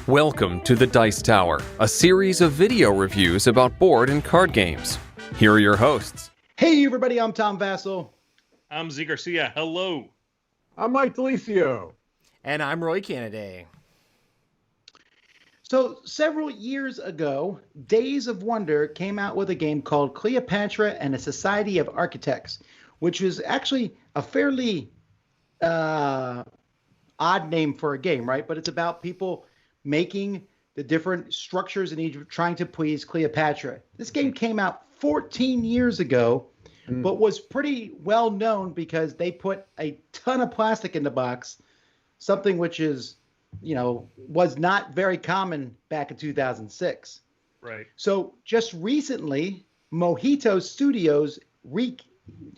Welcome to the Dice Tower, a series of video reviews about board and card games. Here are your hosts. Hey everybody, I'm Tom Vassell. I'm Z Garcia. Hello. I'm Mike Delicio. And I'm Roy Kennedy. So several years ago, Days of Wonder came out with a game called Cleopatra and a Society of Architects, which was actually a fairly odd name for a game, right? But it's about people making the different structures in Egypt, trying to please Cleopatra. This game came out 14 years ago, but was pretty well known because they put a ton of plastic in the box, something which is, was not very common back in 2006. Right. So just recently, Mojito Studios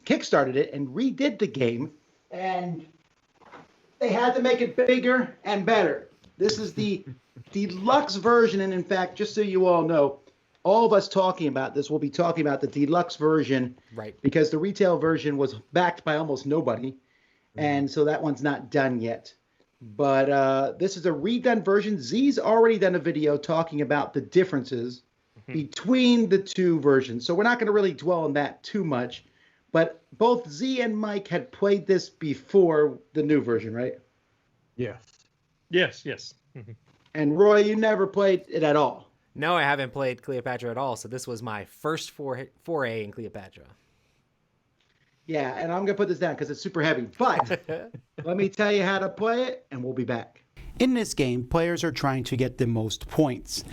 kickstarted it and redid the game, and they had to make it bigger and better. This is the deluxe version, and in fact, just so you all know, all of us talking about this will be talking about the deluxe version, right? Because the retail version was backed by almost nobody, and so that one's not done yet. But this is a redone version. Z's already done a video talking about the differences between the two versions, so we're not going to really dwell on that too much. But both Z and Mike had played this before the new version, right? Yes. Yes. And Roy, you never played it at all. No, I haven't played Cleopatra at all, so this was my first foray in Cleopatra. Yeah, and I'm going to put this down because it's super heavy. But let me tell you how to play it, and we'll be back. In this game, players are trying to get the most points.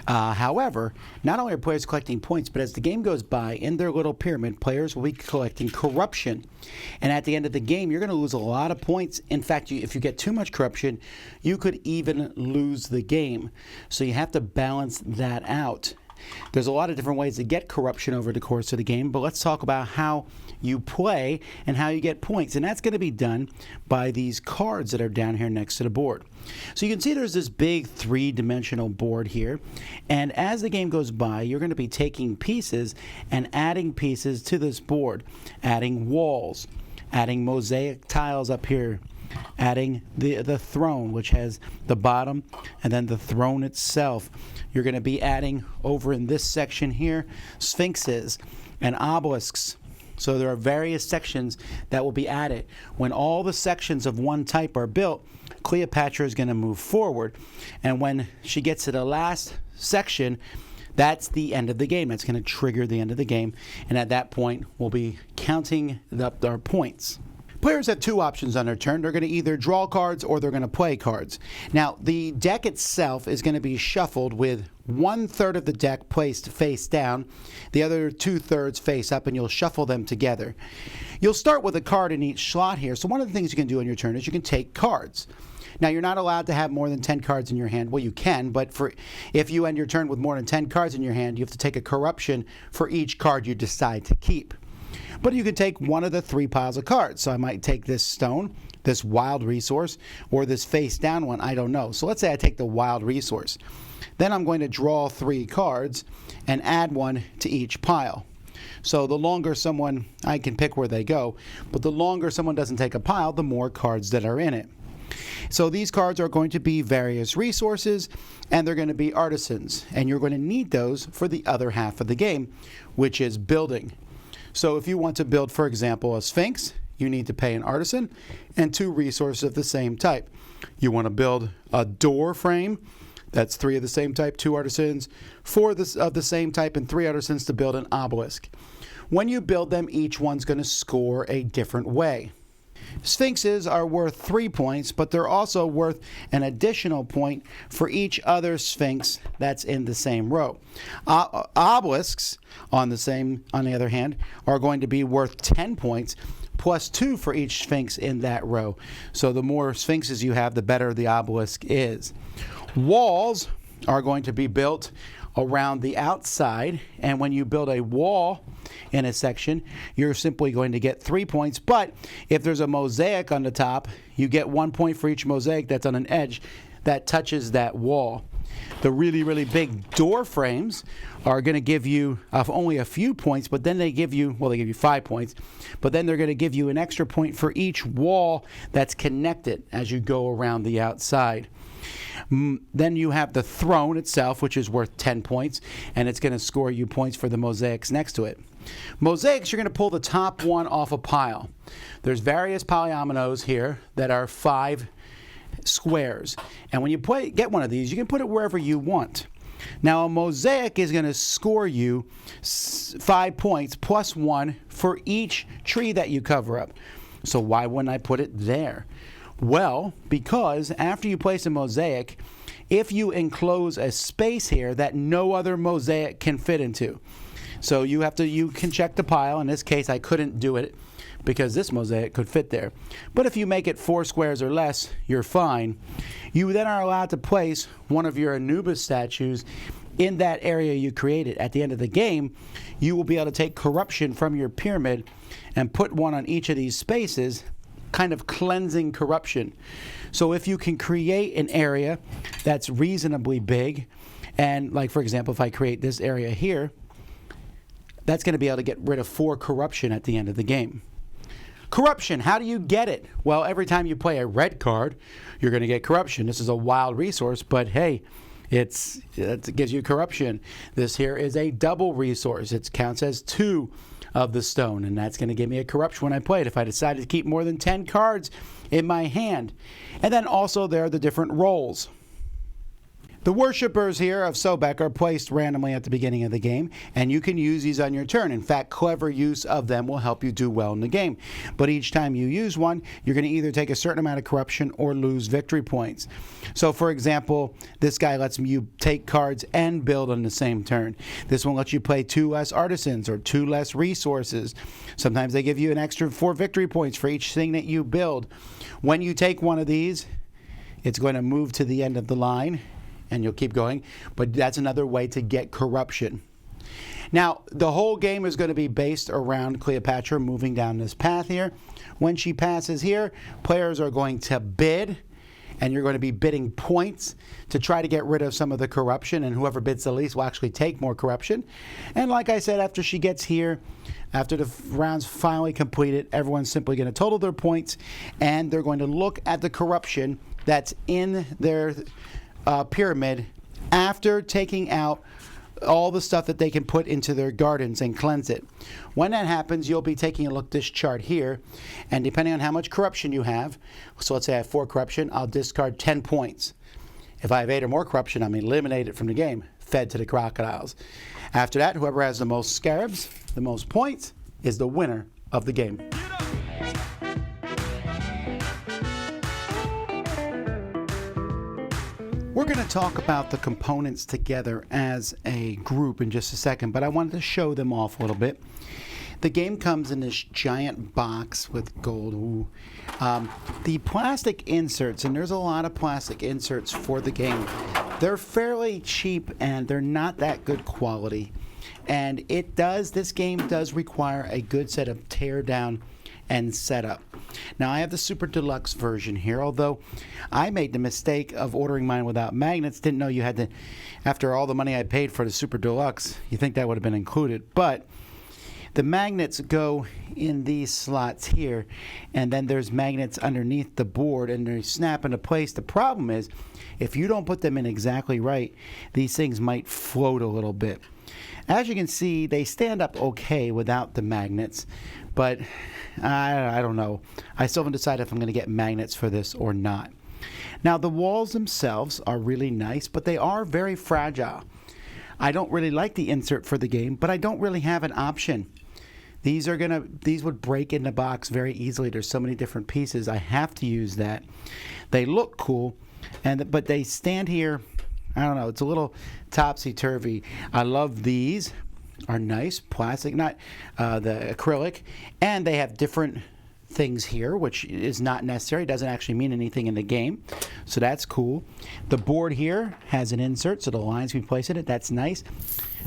However, not only are players collecting points, but as the game goes by, in their little pyramid, players will be collecting corruption. And at the end of the game, you're going to lose a lot of points. In fact, if you get too much corruption, you could even lose the game. So you have to balance that out. There's a lot of different ways to get corruption over the course of the game, but let's talk about how you play and how you get points. And that's going to be done by these cards that are down here next to the board. So you can see there's this big three-dimensional board here, and as the game goes by, you're going to be taking pieces and adding pieces to this board, adding walls, adding mosaic tiles up here, adding the throne, which has the bottom and then the throne itself. You're going to be adding over in this section here sphinxes and obelisks. So there are various sections that will be added. When all the sections of one type are built, Cleopatra is going to move forward, and when she gets to the last section, that's the end of the game. That's going to trigger the end of the game, and at that point we'll be counting up our points. Players have two options on their turn. They're going to either draw cards or they're going to play cards. Now, the deck itself is going to be shuffled with 1/3 of the deck placed face down, the other 2/3 face up, and you'll shuffle them together. You'll start with a card in each slot here. So one of the things you can do on your turn is you can take cards. Now, you're not allowed to have more than 10 cards in your hand. Well, you can, but if you end your turn with more than 10 cards in your hand, you have to take a corruption for each card you decide to keep. But you can take one of the three piles of cards. So I might take this stone, this wild resource, or this face down one. I don't know. So let's say I take the wild resource. Then I'm going to draw 3 cards and add one to each pile. So the longer someone, I can pick where they go, but the longer someone doesn't take a pile, the more cards that are in it. So these cards are going to be various resources, and they're going to be artisans. And you're going to need those for the other half of the game, which is building. So if you want to build, for example, a sphinx, you need to pay an artisan and 2 resources of the same type. You want to build a door frame, that's 3 of the same type, 2 artisans, 4 of the same type, and 3 artisans to build an obelisk. When you build them, each one's going to score a different way. Sphinxes are worth 3 points, but they're also worth an additional point for each other sphinx that's in the same row. Obelisks, on the other hand, are going to be worth 10 points, plus 2 for each sphinx in that row. So the more sphinxes you have, the better the obelisk is. Walls are going to be built around the outside, and when you build a wall in a section, you're simply going to get 3 points. But if there's a mosaic on the top, you get 1 point for each mosaic that's on an edge that touches that wall. The really, really big door frames are going to give you only a few points, but then they give you 5 points, but then they're going to give you an extra point for each wall that's connected as you go around the outside. Then you have the throne itself, which is worth 10 points, and it's going to score you points for the mosaics next to it. Mosaics, you're going to pull the top one off a pile. There's various polyominoes here that are 5 squares, and when you get one of these, you can put it wherever you want. Now, a mosaic is going to score you 5 points plus 1 for each tree that you cover up. So why wouldn't I put it there? Well, because after you place a mosaic, if you enclose a space here that no other mosaic can fit into. So you can check the pile. In this case, I couldn't do it because this mosaic could fit there. But if you make it 4 squares or less, you're fine. You then are allowed to place one of your Anubis statues in that area you created. At the end of the game, you will be able to take corruption from your pyramid and put one on each of these spaces, kind of cleansing corruption. So if you can create an area that's reasonably big, and like for example, if I create this area here, that's going to be able to get rid of 4 corruption at the end of the game. Corruption, how do you get it? Well, every time you play a red card, you're going to get corruption. This is a wild resource, but hey, it gives you corruption. This here is a double resource. It counts as 2 of the stone, and that's going to give me a corruption when I play it if I decide to keep more than 10 cards in my hand. And then also there are the different roles. The worshippers here of Sobek are placed randomly at the beginning of the game, and you can use these on your turn. In fact, clever use of them will help you do well in the game. But each time you use one, you're going to either take a certain amount of corruption or lose victory points. So for example, this guy lets you take cards and build on the same turn. This one lets you play 2 less artisans or 2 less resources. Sometimes they give you an extra 4 victory points for each thing that you build. When you take one of these, it's going to move to the end of the line, and you'll keep going, but that's another way to get corruption. Now, the whole game is going to be based around Cleopatra moving down this path here. When she passes here, players are going to bid, and you're going to be bidding points to try to get rid of some of the corruption, and whoever bids the least will actually take more corruption. And like I said, after she gets here, after the round's finally completed, everyone's simply going to total their points, and they're going to look at the corruption that's in their pyramid after taking out all the stuff that they can put into their gardens and cleanse it. When that happens, you'll be taking a look at this chart here, and depending on how much corruption you have, so let's say I have 4 corruption, I'll discard 10 points. If I have 8 or more corruption, I'm eliminated from the game, fed to the crocodiles. After that, whoever has the most scarabs, the most points, is the winner of the game. We're going to talk about the components together as a group in just a second, but I wanted to show them off a little bit. The game comes in this giant box with gold. The plastic inserts, and there's a lot of plastic inserts for the game, they're fairly cheap and they're not that good quality. And this game does require a good set of tear down and setup. Now I have the Super Deluxe version here, although I made the mistake of ordering mine without magnets. Didn't know you had to, after all the money I paid for the Super Deluxe, you think that would have been included. But the magnets go in these slots here, and then there's magnets underneath the board, and they snap into place. The problem is, if you don't put them in exactly right, these things might float a little bit. As you can see, they stand up okay without the magnets, but I don't know. I still haven't decided if I'm going to get magnets for this or not. Now, the walls themselves are really nice, but they are very fragile. I don't really like the insert for the game, but I don't really have an option. These would break in the box very easily. There's so many different pieces. I have to use that. They look cool, but they stand here. I don't know. It's a little topsy-turvy. I love these. Are nice plastic, not the acrylic, and they have different things here, which is not necessary. It doesn't actually mean anything in the game, so that's cool. The board here has an insert, so the lines we place in it, that's nice.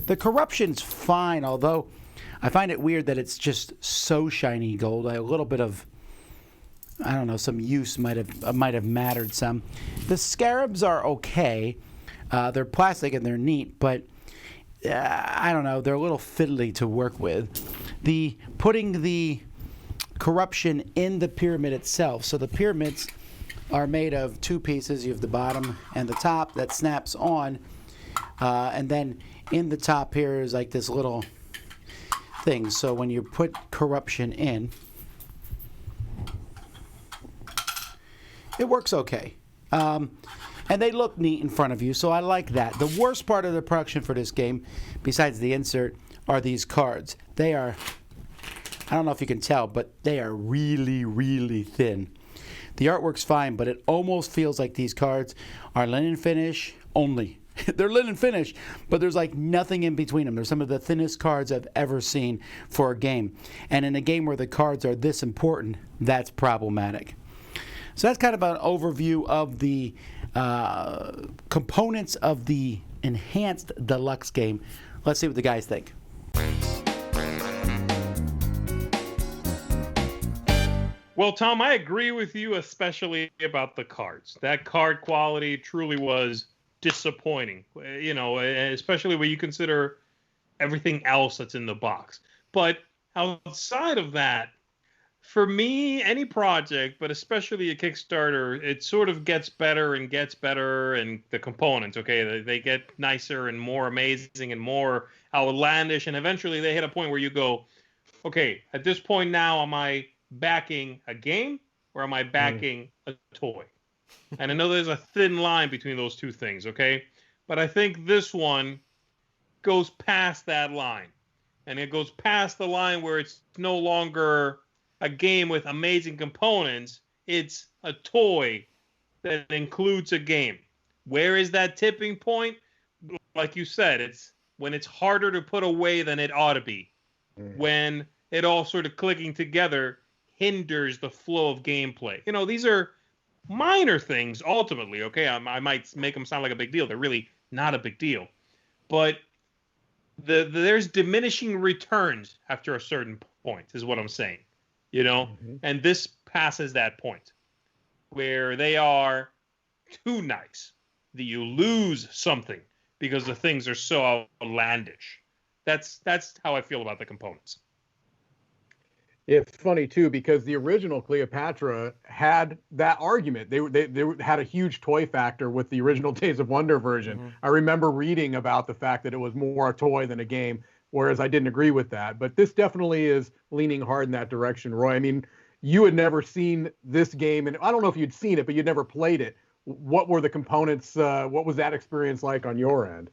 The corruption's fine, although I find it weird that it's just so shiny gold. A little bit of, I don't know, some use might have mattered some. The scarabs are okay. They're plastic and they're neat, but I don't know, they're a little fiddly to work with. Putting the corruption in the pyramid itself, so the pyramids are made of two pieces. You have the bottom and the top that snaps on. And then in the top here is like this little thing. So when you put corruption in, it works okay. And they look neat in front of you, so I like that. The worst part of the production for this game, besides the insert, are these cards. They are, I don't know if you can tell, but they are really, really thin. The artwork's fine, but it almost feels like these cards are linen finish only. They're linen finish, but there's like nothing in between them. They're some of the thinnest cards I've ever seen for a game. And in a game where the cards are this important, that's problematic. So that's kind of an overview of the components of the enhanced deluxe game. Let's see what the guys think. Well, Tom, I agree with you, especially about the cards. That card quality truly was disappointing, especially when you consider everything else that's in the box. But outside of that, for me, any project, but especially a Kickstarter, it sort of gets better, and the components, okay, they get nicer and more amazing and more outlandish, and eventually they hit a point where you go, okay, at this point now, am I backing a game or am I backing a toy? And I know there's a thin line between those two things, okay? But I think this one goes past that line. And it goes past the line where it's no longer a game with amazing components. It's a toy that includes a game. Where is that tipping point? Like you said, it's when it's harder to put away than it ought to be. When it all sort of clicking together hinders the flow of gameplay. These are minor things ultimately, okay? I might make them sound like a big deal. They're really not a big deal. But there's diminishing returns after a certain point is what I'm saying. And this passes that point where they are too nice, that you lose something because the things are so outlandish. That's how I feel about the components. It's funny too because the original Cleopatra had that argument. They had a huge toy factor with the original Days of Wonder version. I remember reading about the fact that it was more a toy than a game, whereas I didn't agree with that. But this definitely is leaning hard in that direction, Roy. I mean, you had never seen this game, and I don't know if you'd seen it, but you'd never played it. What were the components? What was that experience like on your end?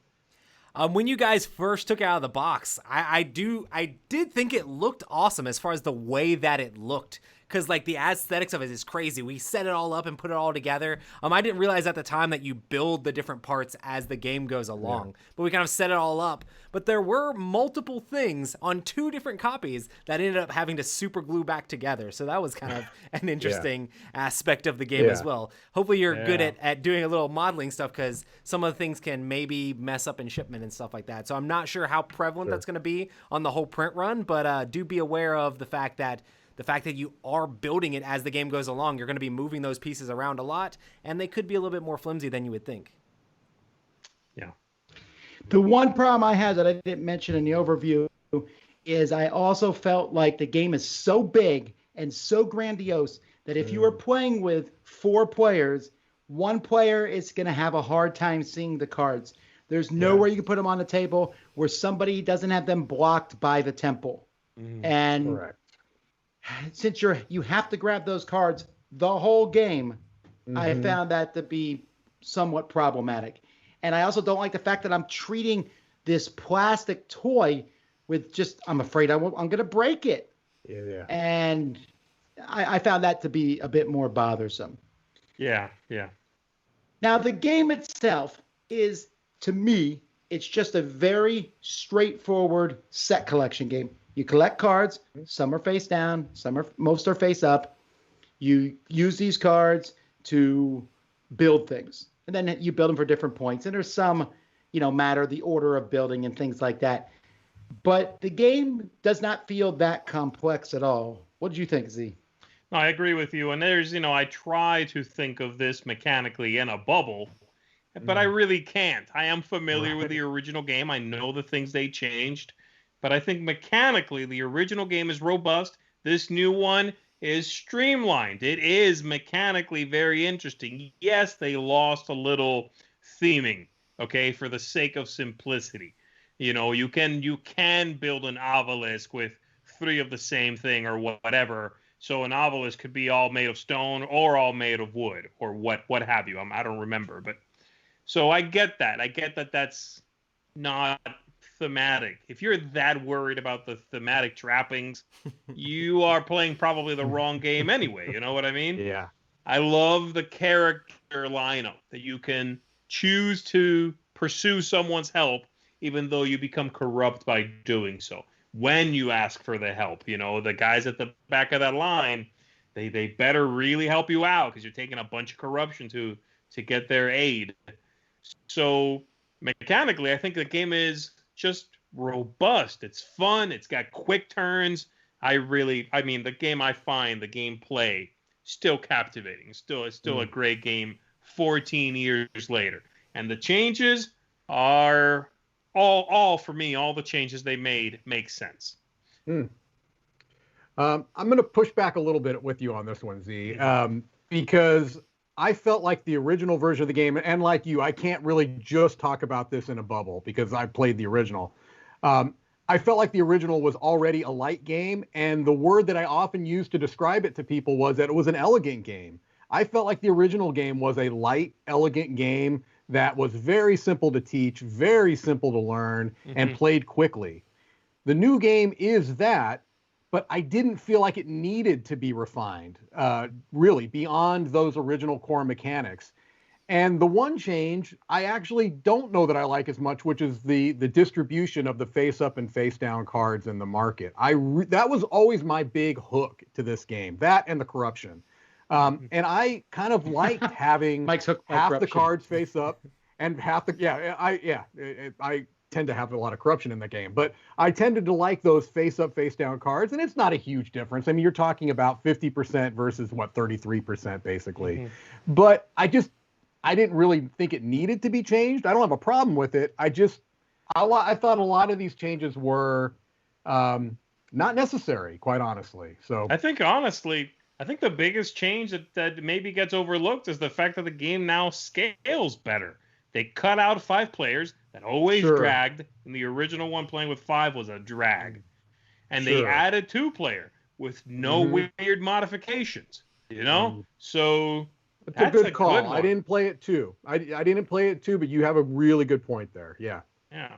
When you guys first took it out of the box, I did think it looked awesome as far as the way that it looked. Because, like, the aesthetics of it is crazy. We set it all up and put it all together. I didn't realize at the time that you build the different parts as the game goes along. Yeah. But we kind of set it all up. But there were multiple things on two different copies that ended up having to super glue back together. So that was kind of an interesting aspect of the game as well. Hopefully you're good at doing a little modeling stuff because some of the things can maybe mess up in shipment and stuff like that. So I'm not sure how prevalent that's going to be on the whole print run. But do be aware of the fact that you are building it as the game goes along, you're going to be moving those pieces around a lot, and they could be a little bit more flimsy than you would think. Yeah. The one problem I had that I didn't mention in the overview is I also felt like the game is so big and so grandiose that if you are playing with 4 players, one player is going to have a hard time seeing the cards. There's nowhere you can put them on the table where somebody doesn't have them blocked by the temple. And correct. Since you have to grab those cards the whole game, I found that to be somewhat problematic. And I also don't like the fact that I'm treating this plastic toy with I'm afraid I'm going to break it. Yeah. And I found that to be a bit more bothersome. Yeah. Now, the game itself is, to me, it's just a very straightforward set collection game. You collect cards. Some are face down. Most are face up. You use these cards to build things, and then you build them for different points. And there's some, matter the order of building and things like that. But the game does not feel that complex at all. What did you think, Z? No, I agree with you. And there's, I try to think of this mechanically in a bubble, but I really can't. I am familiar with the original game. I know the things they changed. But I think mechanically, the original game is robust. This new one is streamlined. It is mechanically very interesting. Yes, they lost a little theming, okay, for the sake of simplicity. You can build an obelisk with 3 of the same thing or whatever. So an obelisk could be all made of stone or all made of wood or what have you. I don't remember, but so I get that. I get that that's not thematic. If you're that worried about the thematic trappings, you are playing probably the wrong game anyway. You know what I mean? Yeah. I love the character lineup that you can choose to pursue someone's help, even though you become corrupt by doing so. When you ask for the help, the guys at the back of that line, they better really help you out because you're taking a bunch of corruption to get their aid. So mechanically, I think the game is just robust. It's fun. It's got quick turns. The game, I find the gameplay still captivating. It's still a great game 14 years later. And the changes are all for me, all the changes they made make sense. I'm going to push back a little bit with you on this one, Z, because I felt like the original version of the game, and like you, I can't really just talk about this in a bubble because I played the original. I felt like the original was already a light game, and the word that I often used to describe it to people was that it was an elegant game. I felt like the original game was a light, elegant game that was very simple to teach, very simple to learn, and played quickly. The new game is that, but I didn't feel like it needed to be refined, really, beyond those original core mechanics. And the one change I actually don't know that I like as much, which is the distribution of the face-up and face-down cards in the market. That was always my big hook to this game, that and the corruption. And I kind of liked having half the cards face up and half the I tend to have a lot of corruption in the game, but I tended to like those face up, face down cards, and it's not a huge difference. I mean, you're talking about 50% versus 33% basically. But I didn't really think it needed to be changed. I don't have a problem with it. I thought a lot of these changes were not necessary, quite honestly. So I think the biggest change that maybe gets overlooked is the fact that the game now scales better. They cut out 5 players that always dragged, and the original one playing with 5 was a drag. And they added 2-player with no weird modifications, So that's a good call. I didn't play it too. I didn't play it too, but you have a really good point there. Yeah. Yeah.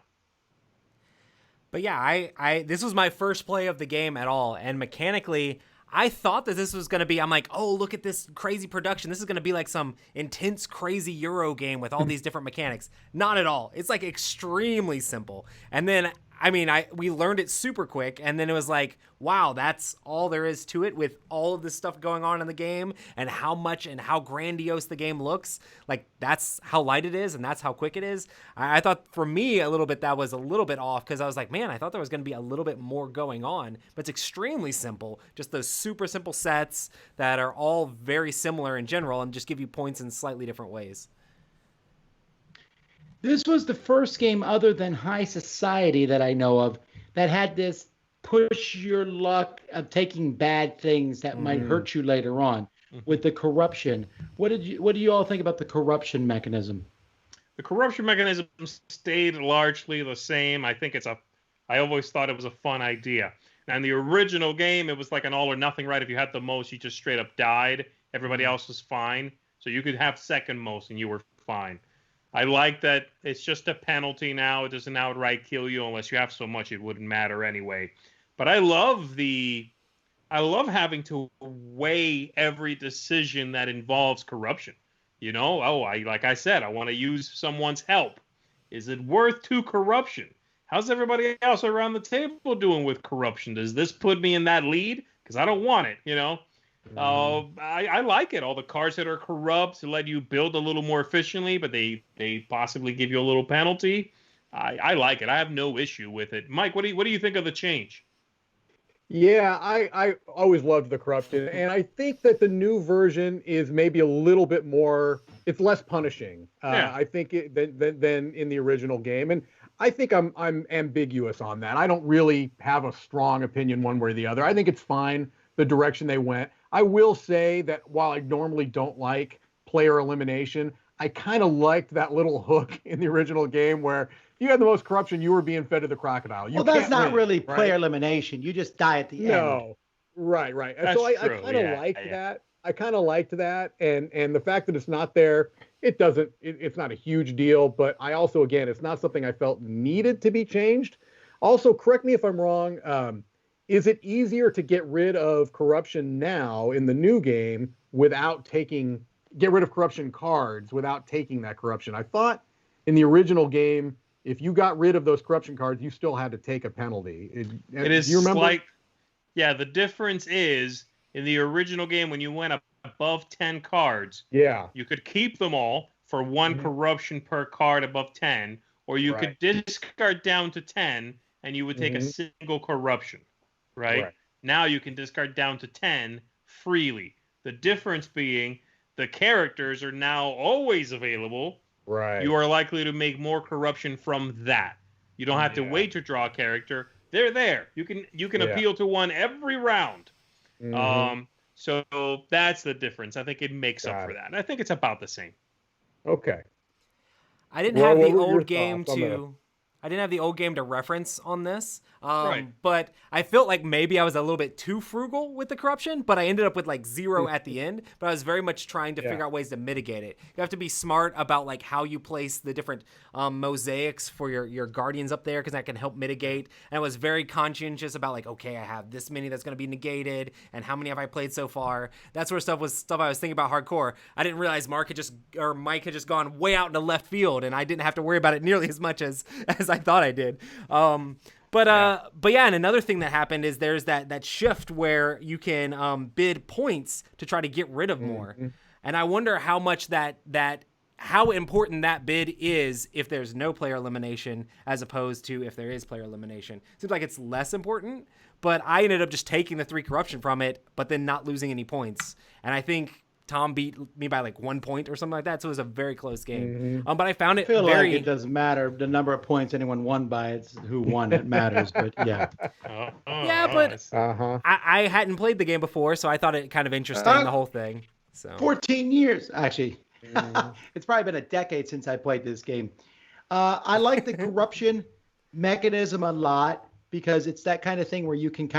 But yeah, I this was my first play of the game at all, and mechanically, I thought that this was going to be, I'm like, oh, look at this crazy production. This is going to be like some intense, crazy Euro game with all these different mechanics. Not at all. It's like extremely simple. And then, we learned it super quick, and then it was like, wow, that's all there is to it with all of this stuff going on in the game and how much and how grandiose the game looks. Like, that's how light it is, and that's how quick it is. I thought, for me, a little bit, that was a little bit off, because I was like, man, I thought there was going to be a little bit more going on, but it's extremely simple. Just those super simple sets that are all very similar in general and just give you points in slightly different ways. This was the first game other than High Society that I know of that had this push your luck of taking bad things that might hurt you later on with the corruption. What do you all think about the corruption mechanism? The corruption mechanism stayed largely the same. I always thought it was a fun idea. Now, in the original game, it was like an all or nothing, right? If you had the most, you just straight up died. Everybody else was fine. So you could have second most and you were fine. I like that it's just a penalty now. It doesn't outright kill you unless you have so much it wouldn't matter anyway. But I love having to weigh every decision that involves corruption. Like I said, I want to use someone's help. Is it worth 2 corruption? How's everybody else around the table doing with corruption? Does this put me in that lead? Because I don't want it, I like it. All the cards that are corrupt to let you build a little more efficiently, but they possibly give you a little penalty. I like it. I have no issue with it. Mike, what do you think of the change? Yeah, I always loved the corruption, and I think that the new version is maybe a little bit more. It's less punishing. I think than in the original game, and I think I'm ambiguous on that. I don't really have a strong opinion one way or the other. I think it's fine the direction they went. I will say that while I normally don't like player elimination, I kind of liked that little hook in the original game where if you had the most corruption, you were being fed to the crocodile. Well, that's not really player elimination. You just die at the end. No, right. That's so I true. kind of liked that. I kind of liked that, and the fact that it's not there, it's not a huge deal. But I also, again, it's not something I felt needed to be changed. Also, correct me if I'm wrong. Is it easier to get rid of corruption now in the new game get rid of corruption cards without taking that corruption? I thought in the original game, if you got rid of those corruption cards, you still had to take a penalty. It is slight. Yeah, the difference is in the original game when you went up above 10 cards, you could keep them all for one corruption per card above 10, or you could discard down to 10 and you would take a single corruption, right? Now you can discard down to 10 freely. The difference being the characters are now always available. Right. You are likely to make more corruption from that. You don't have to wait to draw a character. They're there. You can appeal to one every round. So that's the difference. I think it makes up for that. And I think it's about the same. Okay. I didn't have the old game to reference on this. But I felt like maybe I was a little bit too frugal with the corruption, but I ended up with like 0 at the end. But I was very much trying to figure out ways to mitigate it. You have to be smart about like how you place the different mosaics for your guardians up there, because that can help mitigate. And I was very conscientious about like, okay, I have this many that's going to be negated, and how many have I played so far? That sort of stuff was stuff I was thinking about hardcore. I didn't realize Mike had just gone way out into left field, and I didn't have to worry about it nearly as much as I thought I did. But yeah, and another thing that happened is there's that shift where you can bid points to try to get rid of more. And I wonder how much how important that bid is if there's no player elimination as opposed to if there is player elimination. Seems like it's less important, but I ended up just taking the 3 corruption from it, but then not losing any points. And I think Tom beat me by like 1 point or something like that, so it was a very close game. But I found it like it doesn't matter the number of points anyone won by; it's who won that matters. But yeah, I hadn't played the game before, so I thought it kind of interesting the whole thing. So 14 years actually. It's probably been a decade since I played this game. I like the corruption mechanism a lot because it's that kind of thing where you can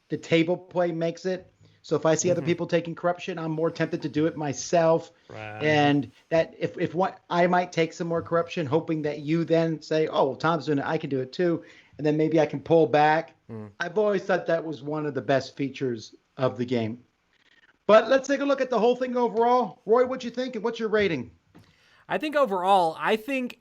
the table play makes it. So if I see other people taking corruption, I'm more tempted to do it myself. Right. And that if I might take some more corruption, hoping that you then say, oh, well, Tom's doing it, I can do it too. And then maybe I can pull back. I've always thought that was one of the best features of the game. But let's take a look at the whole thing overall. Roy, what you think and what's your rating? I think overall,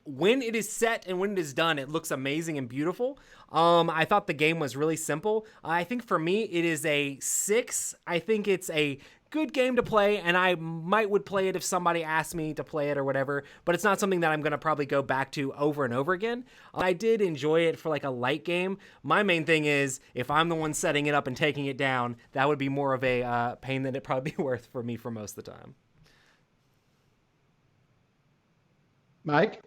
when it is set and when it is done, it looks amazing and beautiful. I thought the game was really simple. I think for me, it is a 6. I think it's a good game to play, and I would play it if somebody asked me to play it or whatever, but it's not something that I'm going to probably go back to over and over again. I did enjoy it for like a light game. My main thing is, if I'm the one setting it up and taking it down, that would be more of a pain than it'd probably be worth for me for most of the time. Mike?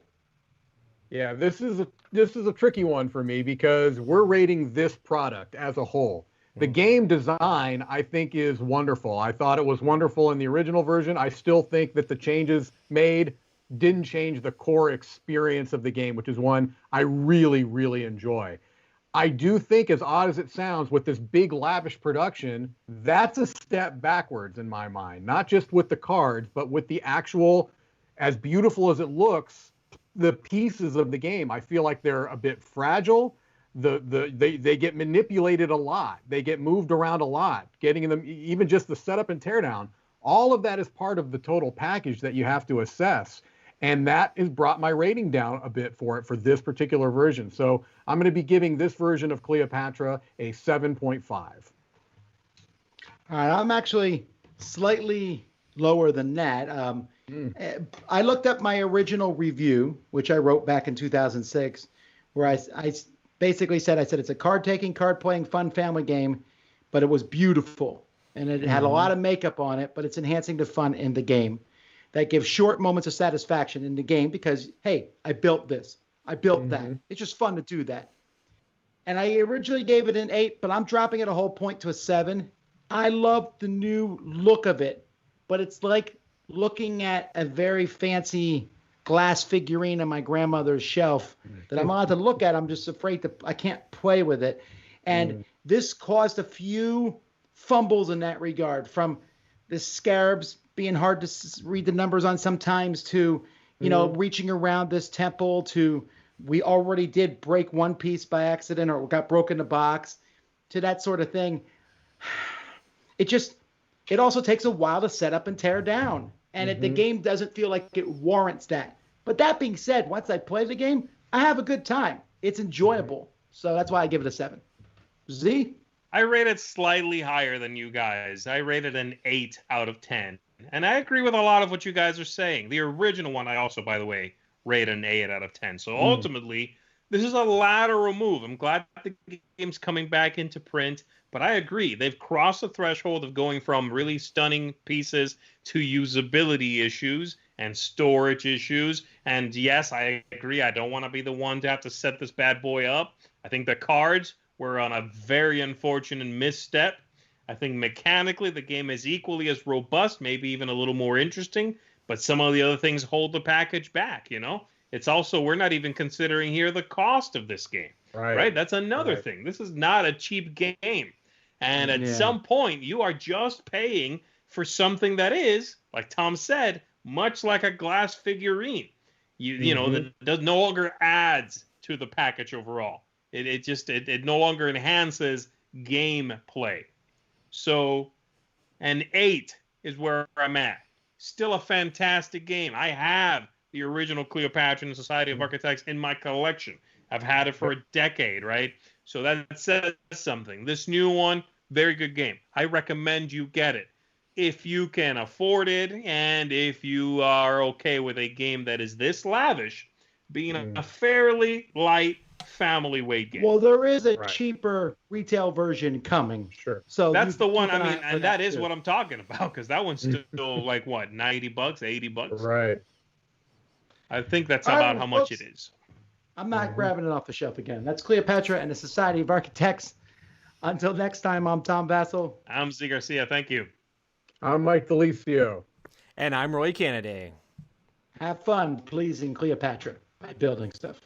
Yeah, this is a tricky one for me because we're rating this product as a whole. The game design, I think, is wonderful. I thought it was wonderful in the original version. I still think that the changes made didn't change the core experience of the game, which is one I really, really enjoy. I do think, as odd as it sounds, with this big lavish production, that's a step backwards in my mind. Not just with the cards, but with the actual, as beautiful as it looks, the pieces of the game. I feel like they're a bit fragile. They get manipulated a lot. They get moved around a lot, getting them, even just the setup and teardown. All of that is part of the total package that you have to assess. And that has brought my rating down a bit for this particular version. So I'm going to be giving this version of Cleopatra a 7.5. All right, I'm actually slightly lower than that. I looked up my original review, which I wrote back in 2006, where I basically said it's a card-taking, card-playing, fun family game, but it was beautiful. And it had a lot of makeup on it, but it's enhancing the fun in the game. That gives short moments of satisfaction in the game because, hey, I built this. I built that. It's just fun to do that. And I originally gave it an 8, but I'm dropping it a whole point to a 7 I love the new look of it, but it's like looking at a very fancy glass figurine on my grandmother's shelf that I'm allowed to look at. I'm just afraid I can't play with it. And this caused a few fumbles in that regard, from the scarabs being hard to read the numbers on sometimes, to, reaching around this temple, to we already did break one piece by accident or got broken in the box, to that sort of thing. It also takes a while to set up and tear down. And the game doesn't feel like it warrants that. But that being said, once I play the game, I have a good time. It's enjoyable. So that's why I give it a 7. Z? I rate it slightly higher than you guys. I rated an 8 out of 10. And I agree with a lot of what you guys are saying. The original one, I also, by the way, rate an 8 out of 10. So ultimately, this is a lateral move. I'm glad the game's coming back into print. But I agree. They've crossed the threshold of going from really stunning pieces to usability issues and storage issues. And yes, I agree. I don't want to be the one to have to set this bad boy up. I think the cards were on a very unfortunate misstep. I think mechanically the game is equally as robust, maybe even a little more interesting. But some of the other things hold the package back, It's also, we're not even considering here the cost of this game. Right? That's another thing. This is not a cheap game. And at some point, you are just paying for something that is, like Tom said, much like a glass figurine. That does no longer adds to the package overall. It no longer enhances gameplay. So an 8 is where I'm at. Still a fantastic game. I have the original Cleopatra and the Society of Architects in my collection. I've had it for a decade, right? So that says something. This new one, very good game. I recommend you get it if you can afford it, and if you are okay with a game that is this lavish, being a fairly light family weight game. Well, there is a cheaper retail version coming. Sure. So that's the one. I mean, and that is what I'm talking about, because that one's still like what, $90, $80? Right. I think that's about how much it is. I'm not grabbing it off the shelf again. That's Cleopatra and the Society of Architects. Until next time, I'm Tom Vassell. I'm Z Garcia. Thank you. I'm Mike Delicio. And I'm Roy Kennedy. Have fun pleasing Cleopatra by building stuff.